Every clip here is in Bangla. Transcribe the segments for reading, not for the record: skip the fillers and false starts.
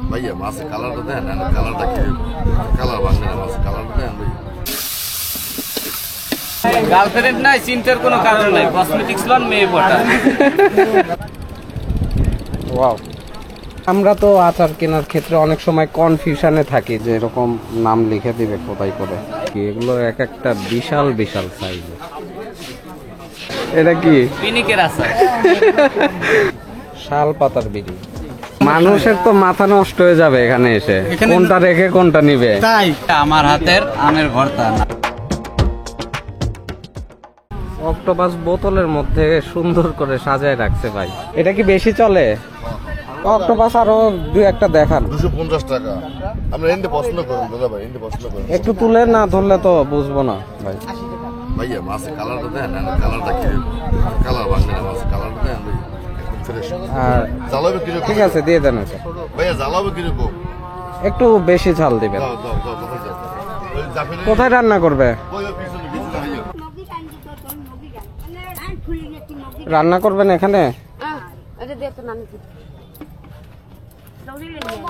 ভাইয়া মাছের কালারটা দেন, কালারটা কি কালার ভাঙবে না, মাছের কালারটা দেন ভাই। গার্লফ্রেন্ড নাই, চিন্তার কোনো কারণ নাই, কসমেটিক্স লন মেয়ে পটা। ওয়াও, আমরা তো আচার কেনার ক্ষেত্রে অনেক সময় কনফিউশনে থাকি যে এরকম নাম লিখে দিবে কোথায় করে, কি এগুলো এক একটা বিশাল বিশাল সাইজ। এটা কি পিনিকের আচার, শাল পাতার বিড়ি। মানুষের তো মাথা নষ্ট হয়ে যাবে এখানে এসে, কোনটা রেখে কোনটা নিবে। তাই আমার হাতের আমের ভর্তা। অক্টোপাস বোতলের মধ্যে সুন্দর করে সাজায় রাখছে ভাই। এটা কি বেশি চলে? অক্টোপাস আরো দুই একটা দেখান। 250 টাকা। আমরা এন্ডে পছন্দ করেন দাদা ভাই, এন্ডে পছন্দ করেন। একটু তুলে না ধরলে তো বুঝবো না ভাই। ভাইয়া মাছের কালারটা দেন, কালারটা কি কালার ভাঙবে না, মাছের কালারটা দেন ভাই। একদম ফ্রেশ। আর জ্বালাবে কিরকম? ঠিক আছে, দিয়ে দেন এটা। ভাইয়া জ্বালাবে কিরকম? একটু বেশি ঝাল দিবেন। দাও দাও দাও, কোথায় যাও? ওই জাফিনে কোথায় রান্না করবে? ওই পিছনে পিছনে ভাইয়া। রান্না করবেন এখানে?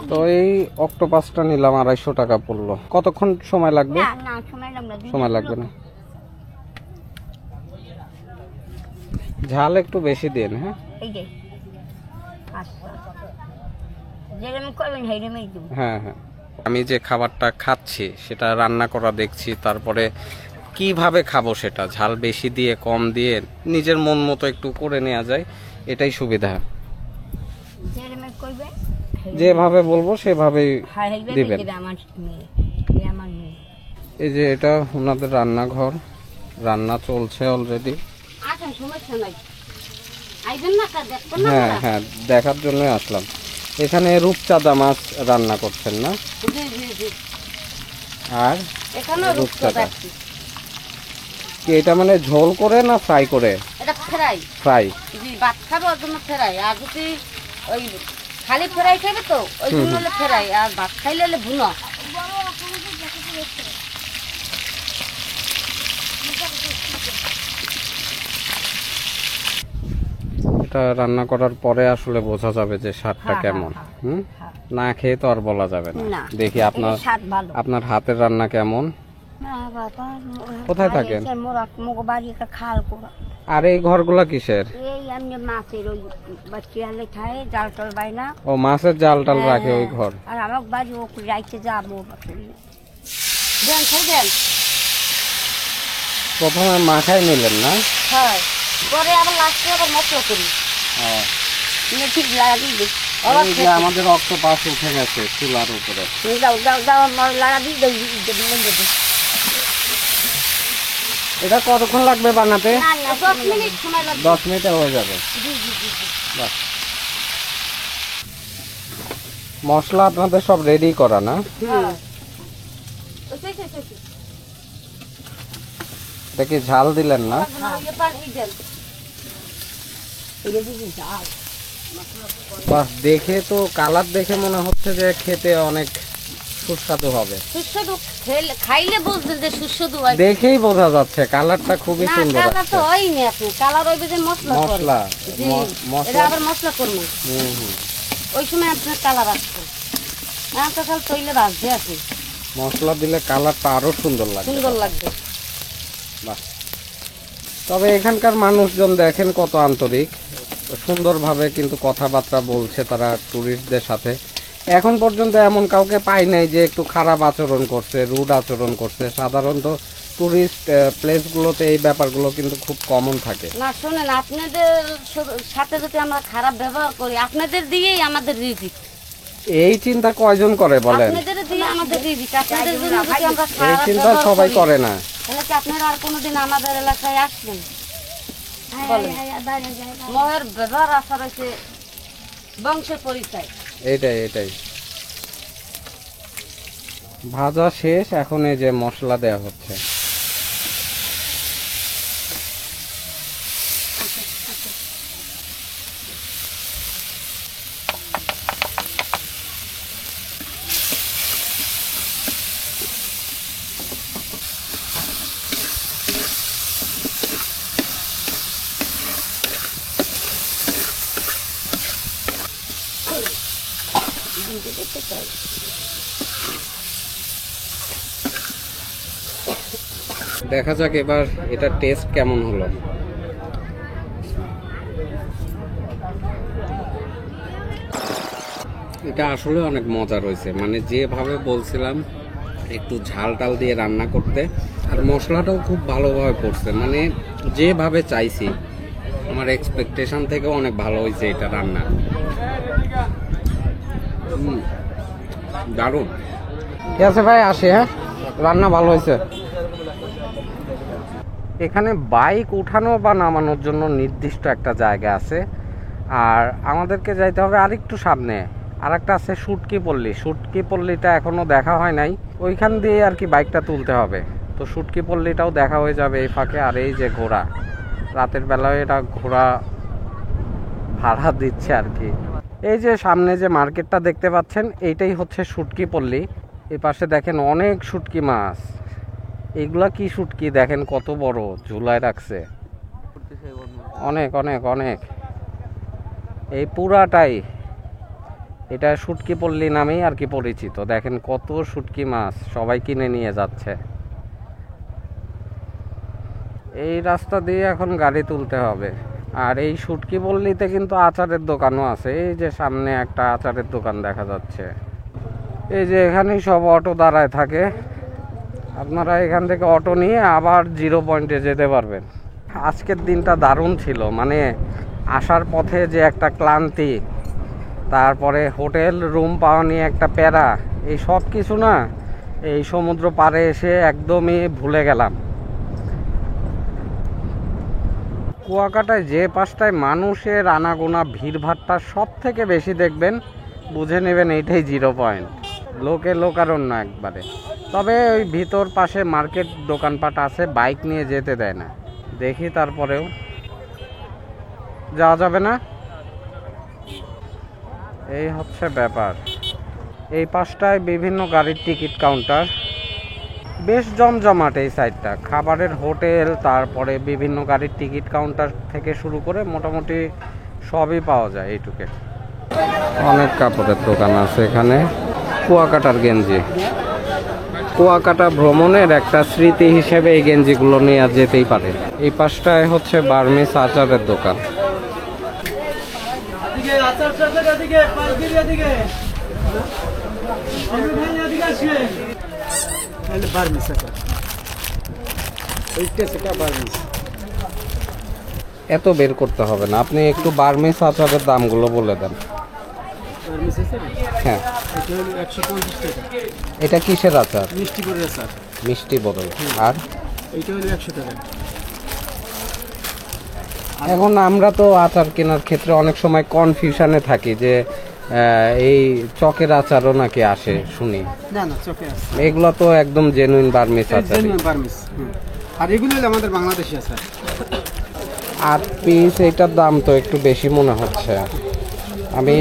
তো এই অক্টোপাসটা নিলাম 250 টাকা পড়লো। কতক্ষণ সময় লাগবে? সময় লাগবে না। ঝাল একটু বেশি দিন। হ্যাঁ হ্যাঁ হ্যাঁ। আমি যে খাবারটা খাচ্ছি সেটা রান্না করা দেখছি, তারপরে কিভাবে খাবো সেটা ঝাল বেশি দিয়ে কম দিয়ে নিজের মন মতো একটু করে নেওয়া যায়, এটাই সুবিধা। যেভাবে বলবো সেভাবেই দিবেন। এই যে এটা ওনাদের রান্নাঘর, রান্না চলছে অলরেডি। হ্যাঁ হ্যাঁ, দেখার জন্য আসলাম। এখানে রূপচাঁদা মাছ রান্না করছেন না? আর রূপচাঁদা কি এটা মানে ঝোল করে না ফ্রাই করে? এটা ফ্রাই। ফ্রাই। জি, ভাত খাবে ওর জন্য ফ্রাই। আর যদি ওই খালি ফ্রাই খাবে তো ওই জন্য হলে ফ্রাই, আর ভাত খাইলে হলে ভুনা। এটা রান্না করার পরে আসলে বোঝা যাবে যে স্বাদটা কেমন। হুম, না খেয়ে তো আর বলা যাবে না। দেখি আপনার আপনার হাতের রান্না কেমন। কোথায় থাকেন? আর এই ঘরগুলা কিসের? ও মাছের জাল টাল রাখে ওই ঘর। আর আমার বাড়ি ও রাইতে যাবো। প্রথমে মাখাই নিলেন না? হ্যাঁ, পরে আবার লাস্টে আবার মশলা করি। ঠিক লাগি দিই। এই যে আমাদের অক্টোপাস উঠে গেছে চুলার উপরে। দাও দাও দাও, লাগা দিই দাও। এটা কতক্ষণ লাগবে বানাতে? 10 মিনিট সময় লাগবে। 10 মিনিটে হয়ে যাবে। বাহ। মশলা আপনাদের সব রেডি করা না? দেখি ঝাল দিলেন না? বাহ, দেখে তো কালার দেখে মনে হচ্ছে যে খেতে অনেক সুস্বাদু হবে। সুস্বাদু খাইলে বুঝবেন যে সুস্বাদু হয়। দেখেই বোঝা যাচ্ছে কালারটা খুবই সুন্দর কালার আছে। তো হয়নি, আপনি কালার হইবে যে মশলা মশলা এটা আবার মশলা করব। ওই সময় আপনার কালার আসবে না, তো খালি তৈলে ভাজবে। আপনি মশলা দিলে কালারটা আরো সুন্দর লাগবে। সুন্দর লাগবে। বাহ। তবে এখানকার মানুষজন দেখেন কত আন্তরিক, সুন্দরভাবে কিন্তু কথাবার্তা বলছে তারা টুরিস্টদের সাথে। এখন পর্যন্ত এমন কাউকে পাই নাই যে একটু খারাপ আচরণ করছে, রুড আচরণ করছে। সাধারণত টুরিস্ট প্লেসগুলোতে এই ব্যাপারগুলো কিন্তু খুব কমন থাকে। না শুনেন, আপনাদের সাথে যদি আমরা খারাপ ব্যবহার করি, আপনাদের দিয়েই আমাদের রিজিক। এই চিন্তা কয়জন করে বলেন? আপনাদের দিয়ে আমাদের রিজিক। আপনাদের জন্য যদি আমরা এই খারাপ চিন্তা ব্যবহার সবাই করি, করে না। তাহলে কি আপনারা আর কোনোদিন আমাদের এলাকায় আসবেন? মহের ব্যবহার আসার হচ্ছে বংশের পরিচয়। এইটাই এইটাই। ভাজা শেষ, এখন এই যে মশলা দেয়া হচ্ছে। তো তাই। দেখা যাক এবার এটা টেস্ট কেমন হলো। এটা আসলে অনেক মজা রয়েছে, মানে যেভাবে বলছিলাম একটু ঝাল টাল দিয়ে রান্না করতে, আর মশলাটাও খুব ভালোভাবে পড়ছে, মানে যেভাবে চাইছি আমার এক্সপেকটেশন থেকে অনেক ভালো হয়েছে এটা রান্না। দারুণ। ঠিক আছে ভাই, আসি। হ্যাঁ, রান্না ভালো হয়েছে। এখানে বাইক উঠানো বা নামানোর জন্য নির্দিষ্ট একটা জায়গা আছে, আর আমাদেরকে যাইতে হবে আরেকটু সামনে। আর একটা আছে শুটকি পল্লী। শুটকি পল্লীটা এখনো দেখা হয় নাই, ওইখান দিয়ে আর কি বাইকটা তুলতে হবে। তো শুটকি পল্লীটাও দেখা হয়ে যাবে এই ফাঁকে। আর এই যে ঘোড়া, রাতের বেলায় এটা ঘোড়া ভাড়া দিচ্ছে আর কি। এই যে সামনে যে মার্কেটটা দেখতে পাচ্ছেন, এইটাই হচ্ছে শুটকি পল্লী। এই পাশে দেখেন অনেক শুটকি মাছ। এইগুলা কি শুটকি দেখেন কত বড়, ঝুলায় রাখছে। অনেক অনেক অনেক, এই পুরাটাই এটা শুটকি পল্লী নামেই আর কি পরিচিত। দেখেন কত শুটকি মাছ, সবাই কিনে নিয়ে যাচ্ছে। এই রাস্তা দিয়ে এখন গাড়ি তুলতে হবে। আর এই শুটকি পল্লীতে কিন্তু আচারের দোকানও আছে। এই যে সামনে একটা আচারের দোকান দেখা যাচ্ছে। এই যে এখানেই সব অটো দাঁড়ায় থাকে, আপনারা এখান থেকে অটো নিয়ে আবার 0 পয়েন্টে যেতে পারবেন। আজকের দিনটা দারুণ ছিল, মানে আসার পথে যে একটা ক্লান্তি, তারপরে হোটেল রুম পাওয়া নিয়ে একটা প্যারা, এই সব কিছু না এই সমুদ্র পাড়ে এসে একদমই ভুলে গেলাম। কুয়াকাটায় যে পাশটায় মানুষের আনাগোনা ভিড়ভাট্টা সব থেকে বেশি দেখবেন, বুঝে নেবেন এইটাই 0 পয়েন্ট। লোকে লোকারণ্য একবারে। তবে ওই ভিতর পাশে মার্কেট দোকানপাট আছে, বাইক নিয়ে যেতে দেয় না। দেখি তারপরেও যাওয়া যাবে না, এই হচ্ছে ব্যাপার। এই পাশটায় বিভিন্ন গাড়ির টিকিট কাউন্টার, বেশ জমজমাট এই সাইডটা। খাবারের হোটেল, তারপরে বিভিন্ন গাড়ির টিকিট কাউন্টার থেকে শুরু করে মোটামুটি সবই পাওয়া যায় এইটুকে। অনেক কাপড়ের দোকান আছে এখানে। কুয়াকাটার গেঞ্জি, কুয়াকাটা ভ্রমণের একটা স্মৃতি হিসেবে এই গেঞ্জিগুলো নিয়ে যেতেই পারে। এই পাশটায় হচ্ছে বার্মিস আচারের দোকান। এত বের করতে হবে না, আপনি একটু বার্মিস আচারের দামগুলো বলে দেন। হ্যাঁ, এটা কিসের আচার? মিষ্টি করে আচার, মিষ্টি বদল। আর এইটা হলো 100 টাকা। এখন আমরা তো আচার কেনার ক্ষেত্রে অনেক সময় কনফিউশনে থাকি যে এই চকের আচারও নাকি আসে শুনি। না না, চোখে আছে। এগুলো তো একদম জেনুইন বার্মিস আচার। বার্মিস। আর এগুলো হলো আমাদের বাংলাদেশি আচার। 8 পিস, এটার দাম তো একটু বেশি মনে হচ্ছে। আমি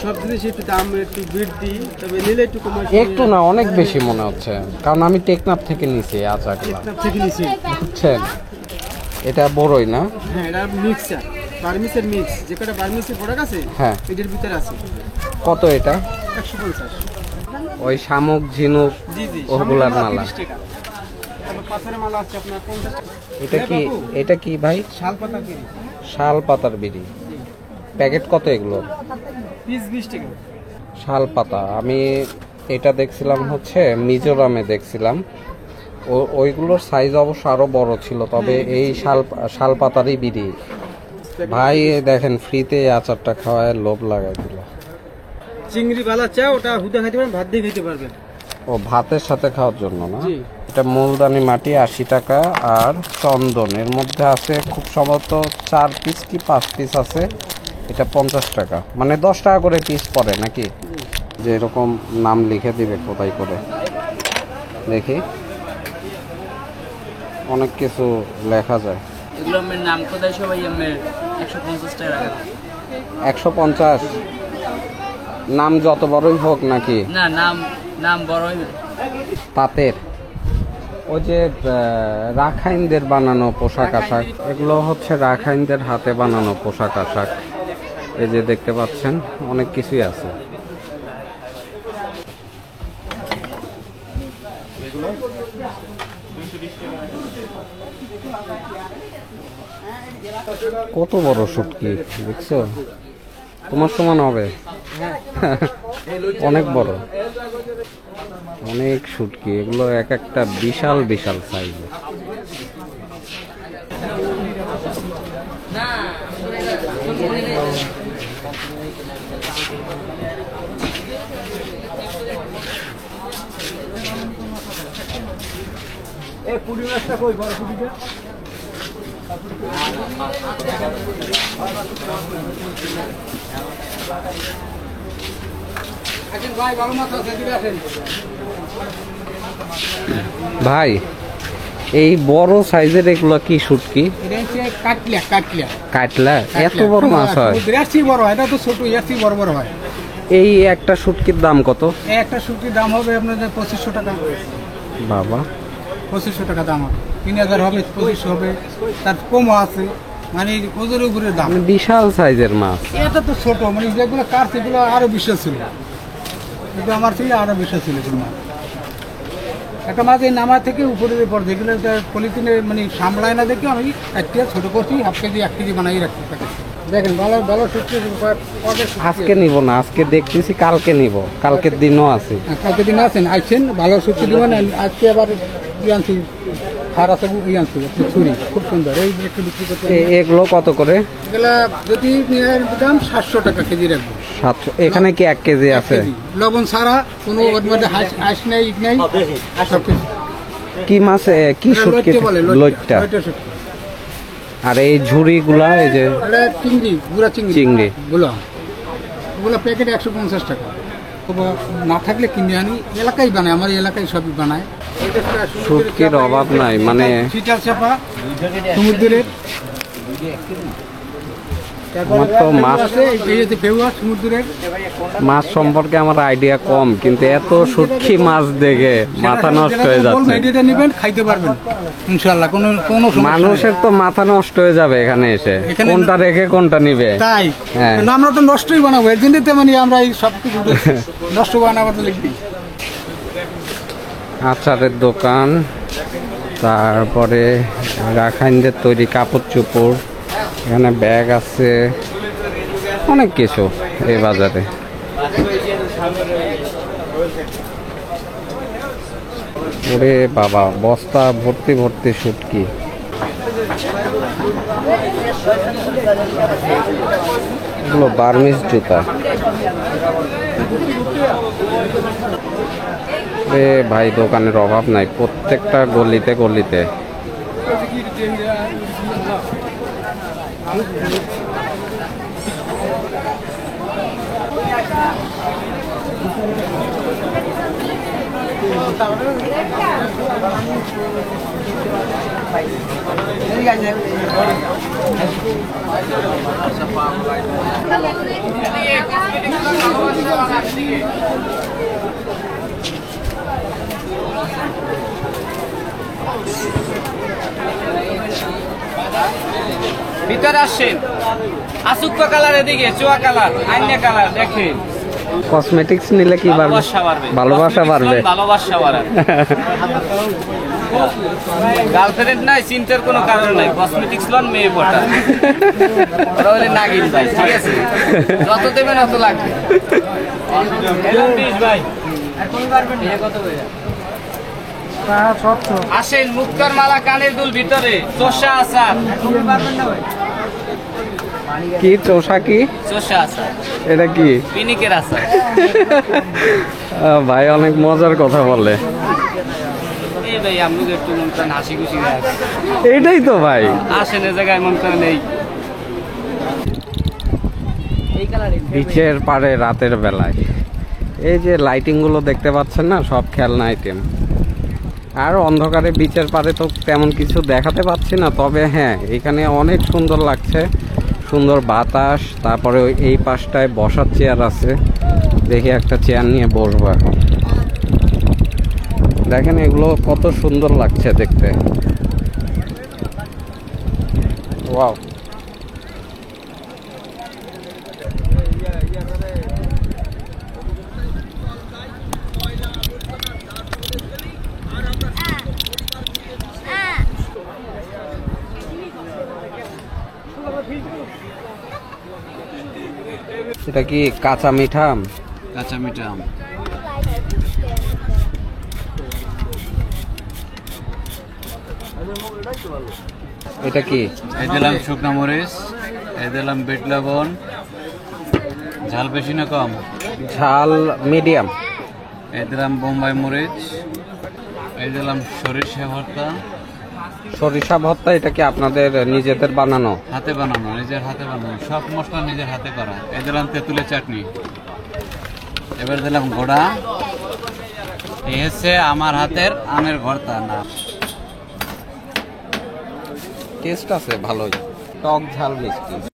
সব জিনিস একটু দাম একটু বৃদ্ধি, তবে নিলে একটু কম। একটু না, অনেক বেশি মনে হচ্ছে, কারণ আমি টেকনাফ থেকে নিছি আচারগুলো, থেকে নিছি। বুঝছেন? এটা বড়ই না? হ্যাঁ, এটা মিক্সার, বার্মিসের মিক্স। যে কটা বার্মিসের প্রোডাক্ট আছে, হ্যাঁ, এটার ভিতরে আছে। কত এটা? 150। ওই শামুক, ঝিনুক, জি জি, ওগুলার মালা। 30 টাকা। তারপর পাথরের মালা আছে আপনার 50 টাকা। এটা কি? এটা কি ভাই? শাল পাতা কিরি, শাল পাতার বিড়ি। প্যাকেট কত এগুলো? পিস 20 টাকা। শাল পাতা আমি এটা দেখছিলাম হচ্ছে মিজোরামে দেখছিলাম, ওইগুলোর সাইজ অবশ্য আরো বড় ছিল। তবে এই শাল পাতারই বিড়ি। ভাই দেখেন, ফ্রিতে আচারটা খাওয়ায় লোভ লাগাই দিল। চিংড়ি বালা চা, ওটা হুদা খাইতে পারবেন, ভাত দিয়ে খাইতে পারবেন। ও ভাতের সাথে খাওয়ার জন্য না? জি। এটা মূলদানি মাটি 80 টাকা, আর চন্দন এর মধ্যে আছে খুব সম্ভবত 4 পিস কি 5 পিস আছে। এটা 50 টাকা, মানে 10 টাকা করে পিস পড়ে নাকি? যে এরকম নাম লিখে দিবে খোদাই করে, দেখি অনেক কিছু লেখা যায়। এগুলো আমার নাম কোথায় সবাই আমার 150 টাকা রাখা। 150? নাম যত বড়ই হোক নাকি? না, নাম বড়ই না। তাঁতের ওই যে রাখাইনদের বানানো পোশাক আশাক, এগুলো হচ্ছে রাখাইনদের হাতে বানানো পোশাক আশাক। এই যে দেখতে পাচ্ছেন অনেক কিছুই আছে। কত বড় শুটকি দেখছো, তোমার সমান হবে। অনেক বড়, অনেক শুটকি, এগুলো এক একটা বিশাল বিশাল সাইজ। ভাই এই বড় সাইজের এগুলো কি শুটকি? কাটলা, এত বড় মাছ হয়? বড় হয়, এটা তো ছোট, এর বড় বড় হয়। এই একটা শুটকির দাম কত? একটা শুটকির দাম হবে আপনাদের 2500 টাকা। বাবা, 2500 টাকা দাম হবে, 3000 হবে, 2500 হবে, তার কমও আছে, মানে ওজনের উপরে দাম। মানে বিশাল সাইজের মাছ। এটা তো ছোট, মানে যেগুলো কার সেগুলো আরো বিশ্বাস ছিল, কিন্তু আমার থেকে আরো বিশ্বাস ছিল এগুলো মাছ। একটা মাছ এই নামা থেকে উপরের পর যেগুলো পলিথিনে মানে সামলায় না দেখে আমি একটা ছোট করছি, 1/2 কেজি 1 কেজি বানাই রাখছি। দেখেন ভালো ভালো শুটকি। আজকে নিব না, আজকে দেখতেছি কালকে নিব, কালকের দিনও আছে। কালকে দিন আছেন, আইছেন ভালো শুটকি দিবেন। আজকে আবার আনছি, আর আছে আনছি ছুরি, খুব সুন্দর, এই একটু বিক্রি করতে। এগুলো কত করে? এগুলা যদি দাম 700 টাকা কেজি রাখবো। 700? এখানে কি 1 কেজি আছে? লবণ ছাড়া, কোনো ওর মধ্যে হাঁস নেই, ইট নেই, সব কিছু। কি মাছ, কি শুটকি? লইট্টা। আর এই ঝুড়িগুলা, এই যে চিংড়ি, গুড়া চিংড়ি, চিংড়ি ওগুলো প্যাকেট 150 টাকা। না থাকলে কিনে আনি, এলাকায় বানায়, আমার এলাকায় সবই বানায়। শুটকির অভাব নাই, মানে চিটাল চাপা সমুদ্রের। আমার তো মাছ সমুদ্রের মাছ সম্পর্কে আমার আইডিয়া কম, কিন্তু এত শুটকি মাছ দেখে মাথা নষ্ট হয়ে যাচ্ছে। এটা নেবেন, খাইতে পারবেন ইনশাআল্লাহ, কোনো কোনো মানুষের তো মাথা নষ্ট হয়ে যাবে এখানে এসে, কোনটা রেখে কোনটা নিবে। তাই হ্যাঁ, আমরা তো নষ্টই বানাবো, এর জন্য তো মানে আমরা এই সব কিছু নষ্ট বানাবো তো লিখবি। আচারের দোকান, তারপরে রাখাইনদের তৈরি কাপড় চোপড়, এখানে ব্যাগ আছে, অনেক কিছু এই বাজারে। ওরে বাবা, বস্তা ভর্তি ভর্তি শুটকি। এগুলো বার্মিজ জুতা। এ ভাই, দোকানের অভাব নাই, প্রত্যেকটা গলিতে গলিতে। ভিতরে আসছেন, আসুক্কা কালার, এদিকে চুয়া কালার, আইনা কালার, দেখেন। কসমেটিক্স নিলে কি বাড়বে? ভালোবাসা বাড়বে, ভালোবাসা বাড়বে। গার্লফ্রেন্ড নাই, চিন্তার কোনো কারণ নাই, কসমেটিক্স লন, মেয়ে পটা। ওরা হলে নাগিন ভাই, ঠিক আছে, যত দেবেন অত লাগবে। ভাই কত আসেন, মুক্তার মালা, কানের দুল, ভিতরে চোষা আচার। কি চোষা? কি চোষা আচার? এটা কি? পিনিকের আচার। ভাই অনেক মজার কথা বলে। এই ভাই আমি একটু মন করেন হাসি খুশি। এইটাই তো ভাই, আসেন এ জায়গায় মন করেন এই বিচের পাড়ে রাতের বেলায় এই যে লাইটিং গুলো দেখতে পাচ্ছেন না, সব খেলনা আইটেম। আর অন্ধকারে বিচের পাড়ে তো তেমন কিছু দেখাতে পাচ্ছি না, তবে হ্যাঁ এখানে অনেক সুন্দর লাগছে, সুন্দর বাতাস। তারপরে এই পাশটায় বসার চেয়ার আছে, দেখি একটা চেয়ার নিয়ে বসবো এখন। দেখেন এগুলো কত সুন্দর লাগছে দেখতে। ওয়াও, এটা কি কাঁচা মিঠা আম? কাঁচা মিঠা আম। এটা কি? এই দিলাম শুকনা মরিচ, এই দিলাম বিট লবণ। ঝাল বেশি না কম? ঝাল মিডিয়াম। এই দিলাম বোম্বাই মরিচ, এই দিলাম সরিষা ভর্তা। সরিষা ভর্তা এটা কি আপনাদের নিজেদের বানানো? হাতে বানানো, নিজের হাতে বানানো, সব মশলা নিজের হাতে করা। এই দিলাম তেঁতুলের চাটনি। এবার দিলাম গোড়া। এই হচ্ছে আমার হাতের আমের ভর্তা। না টেস্ট আছে ভালোই, টক ঝাল মিষ্টি।